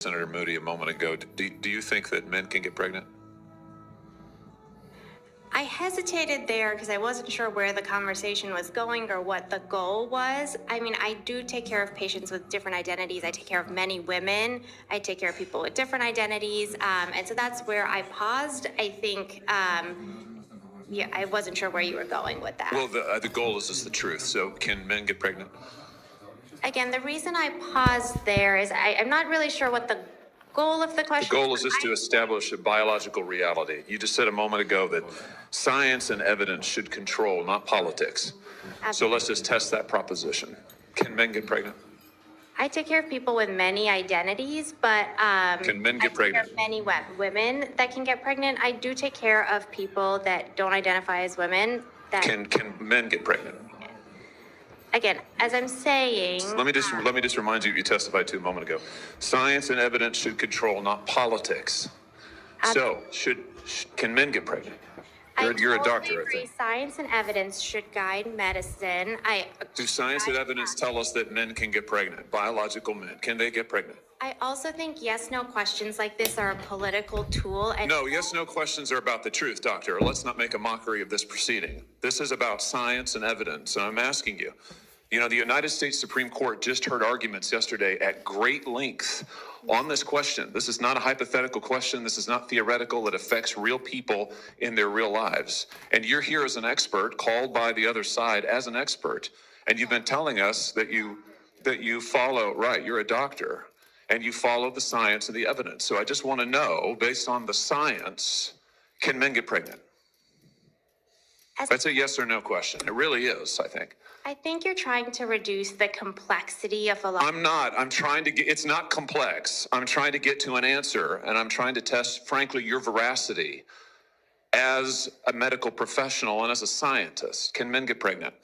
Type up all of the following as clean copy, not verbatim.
Senator Moody a moment ago. Do you think that men can get pregnant? I hesitated there because I wasn't sure where the conversation was going or what the goal was. I mean, I do take care of patients with different identities. I take care of many women. I take care of people with different identities. And so that's where I paused. I think, yeah, I wasn't sure where you were going with that. Well, the goal is just the truth. So can men get pregnant? Again, the reason I paused there is I'm not really sure what the goal of the question The goal is just to establish a biological reality. You just said a moment ago that science and evidence should control, not politics. So let's just test that proposition. Can men get pregnant? I take care of people with many identities, but Can men get pregnant? There are many women that can get pregnant. I do take care of people that don't identify as women. That Can men get pregnant? Again, as I'm saying, Let me just remind you what you testified to a moment ago. Science and evidence should control, not politics. So can men get pregnant? You're a doctor, I think. Science and evidence should guide medicine. Do science and evidence tell us that men can get pregnant? Biological men, can they get pregnant? I also think yes/no questions like this are a political tool. And no, yes/no questions are about the truth, doctor. Let's not make a mockery of this proceeding. This is about science and evidence, and I'm asking you. You know, the United States Supreme Court just heard arguments yesterday at great length on this question. This is not a hypothetical question. This is not theoretical. It affects real people in their real lives. And you're here as an expert, called by the other side as an expert. And you've been telling us that you follow, right, you're a doctor, and you follow the science and the evidence. So I just want to know, based on the science, can men get pregnant? That's a yes or no question. It really is, I think. I think you're trying to reduce the complexity of a lot. I'm not. I'm trying to get, it's not complex. I'm trying to get to an answer, and I'm trying to test, frankly, your veracity as a medical professional and as a scientist. Can men get pregnant?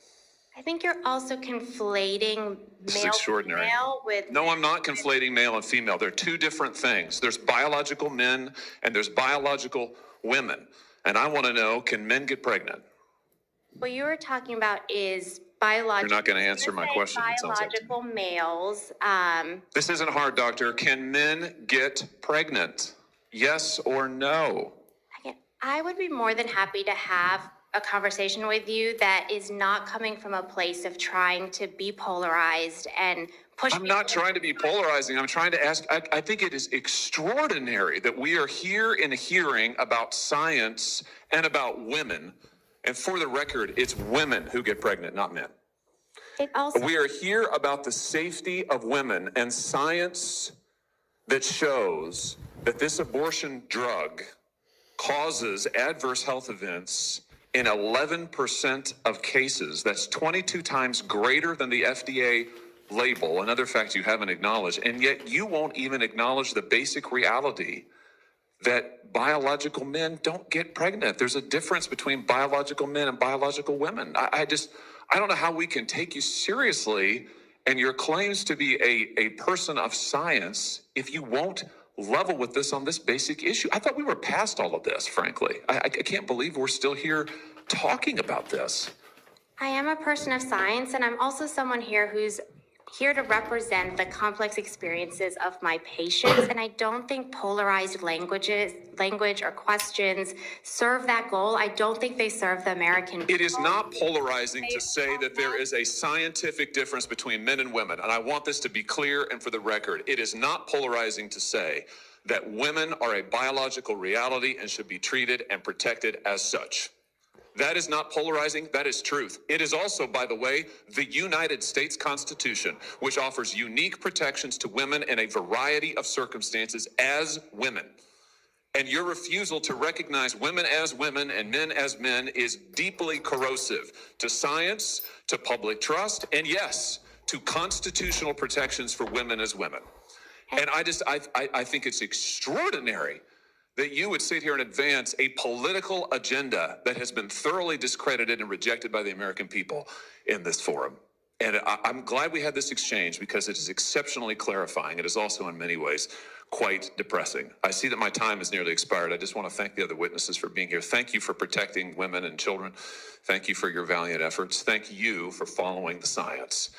I think you're also conflating extraordinary. Male with... No, I'm not conflating male and female. They're two different things. There's biological men and there's biological women. And I want to know, can men get pregnant? What you were talking about is biological. You're not going to answer my question. Biological males. This isn't hard, doctor. Can men get pregnant? Yes or no? I would be more than happy to have a conversation with you that is not coming from a place of trying to be polarized and push. I'm not trying to be polarizing. I'm trying to ask. I think it is extraordinary that we are here in a hearing about science and about women. And for the record, it's women who get pregnant, not men. We are here about the safety of women and science that shows that this abortion drug causes adverse health events in 11% of cases. That's 22 times greater than the FDA label. Another fact you haven't acknowledged, and yet you won't even acknowledge the basic reality that biological men don't get pregnant. There's a difference between biological men and biological women. I don't know how we can take you seriously and your claims to be a person of science if you won't level with this on this basic issue. I thought we were past all of this, frankly. I can't believe we're still here talking about this. I am a person of science, and I'm also someone here who's here to represent the complex experiences of my patients, and I don't think polarized language or questions serve that goal. I don't think they serve the American people. It is not polarizing to say that there is a scientific difference between men and women, and I want this to be clear and for the record. It is not polarizing to say that women are a biological reality and should be treated and protected as such. That is not polarizing. That is truth. It is also, by the way, the United States Constitution, which offers unique protections to women in a variety of circumstances as women. And your refusal to recognize women as women and men as men is deeply corrosive to science, to public trust, and yes, to constitutional protections for women as women. And I think it's extraordinary that you would sit here and advance a political agenda that has been thoroughly discredited and rejected by the American people in this forum. And I'm glad we had this exchange because it is exceptionally clarifying. It is also in many ways quite depressing. I see that my time has nearly expired. I just want to thank the other witnesses for being here. Thank you for protecting women and children. Thank you for your valiant efforts. Thank you for following the science.